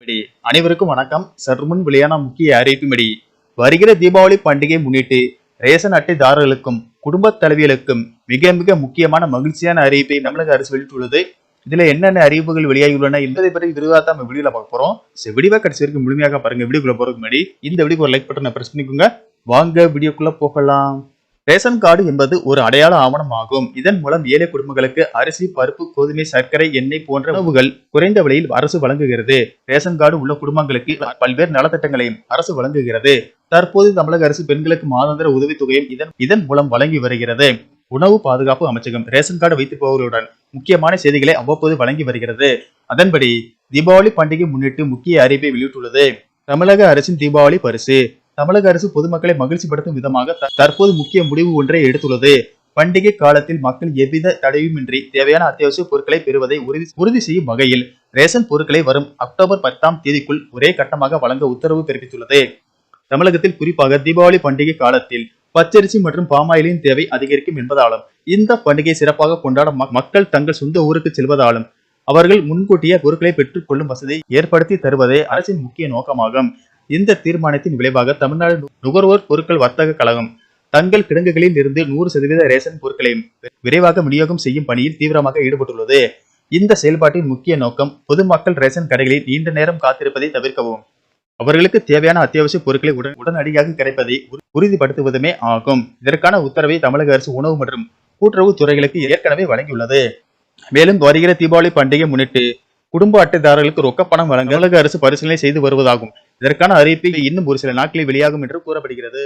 அனைவருக்கும் வணக்கம். சற்றுமுன் வெளியான முக்கிய அறிவிப்பும்படி வருகிற தீபாவளி பண்டிகை முன்னிட்டு ரேஷன் அட்டைதாரர்களுக்கும் குடும்ப தலைவிகளுக்கும் மிக மிக முக்கியமான மகிழ்ச்சியான அறிவிப்பை தமிழக அரசு வெளியிட்டுள்ளது. இதுல என்னென்ன அறிவிப்புகள் வெளியாகியுள்ளன என்பதை பற்றி விரிவாக நம்ம வீடியோல பார்க்க போறோம். வீடியோ கடைசி வரைக்கும் முழுமையாக பாருங்க. வீடியோக்குள்ள போறதுக்கு முன்னாடி இந்த வீடியோக்கு ஒரு லைக் பட்டனை பிரஸ் பண்ணிக்கோங்க. வாங்க வீடியோக்குள்ள போகலாம். ரேஷன் கார்டு என்பது ஒரு அடையாள ஆவணம் ஆகும். இதன் மூலம் ஏழை குடும்பங்களுக்கு அரிசி, பருப்பு, கோதுமை, சர்க்கரை, எண்ணெய் போன்ற உணவுகள் குறைந்த விலையில் அரசு வழங்குகிறது. ரேஷன் கார்டு உள்ள குடும்பங்களுக்கு பல்வேறு நலத்திட்டங்களையும் அரசு வழங்குகிறது. தற்போது தமிழக அரசு பெண்களுக்கு மாதாந்திர உதவித்தொகையும் இதன் மூலம் வழங்கி வருகிறது. உணவு பாதுகாப்பு அமைச்சகம் ரேஷன் கார்டு வைத்திருப்பவர்களுடன் முக்கியமான செய்திகளை அவ்வப்போது வழங்கி வருகிறது. அதன்படி தீபாவளி பண்டிகை முன்னிட்டு முக்கிய அறிவிப்பை வெளியிட்டுள்ளது. தமிழக அரசின் தீபாவளி பரிசு. தமிழக அரசு பொதுமக்களை மகிழ்ச்சிப்படுத்தும் விதமாக தற்போது முக்கிய முடிவு ஒன்றை எடுத்துள்ளது. பண்டிகை காலத்தில் மக்கள் எவ்வித தடையுமின்றி தேவையான அத்தியாவசிய பொருட்களை பெறுவதை உறுதி செய்யும் வகையில் ரேஷன் பொருட்களை வரும் அக்டோபர் 10ஆம் தேதிக்குள் ஒரே கட்டமாக வழங்க உத்தரவு பிறப்பித்துள்ளது. தமிழகத்தில் குறிப்பாக தீபாவளி பண்டிகை காலத்தில் பச்சரிசி மற்றும் பாமாயிலின் தேவை அதிகரிக்கும் என்பதாலும் இந்த பண்டிகை சிறப்பாக கொண்டாட மக்கள் தங்கள் சொந்த ஊருக்கு செல்வதாலும் அவர்கள் முன்கூட்டிய பொருட்களை பெற்றுக் கொள்ளும் வசதியை ஏற்படுத்தி தருவதே அரசின் முக்கிய நோக்கமாகும். இந்த தீர்மானத்தின் விளைவாக தமிழ்நாடு நுகர்வோர் பொருட்கள் வர்த்தக கழகம் தங்கள் கிடங்குகளில் இருந்து 100% ரேஷன் பொருட்களையும் விரைவாக விநியோகம் செய்யும் பணியில் தீவிரமாக ஈடுபட்டுள்ளது. இந்த செயல்பாட்டின் முக்கிய நோக்கம் பொதுமக்கள் ரேஷன் கடைகளில் நீண்ட நேரம் காத்திருப்பதை தவிர்க்கவும் அவர்களுக்கு தேவையான அத்தியாவசிய பொருட்களை உடனடியாக கிடைப்பதை உறுதிப்படுத்துவதுமே ஆகும். இதற்கான உத்தரவை தமிழக அரசு உணவு மற்றும் கூட்டுறவு துறைகளுக்கு ஏற்கனவே வழங்கியுள்ளது. மேலும் வருகிற தீபாவளி பண்டிகை முன்னிட்டு குடும்ப அட்டைதாரர்களுக்கு ரொக்க பணம் வழங்க தமிழக அரசு பரிசீலனை செய்து வருவதாகும். இதற்கான அறிவிப்பு இன்னும் ஒரு சில நாட்களில் வெளியாகும் என்று கூறப்படுகிறது.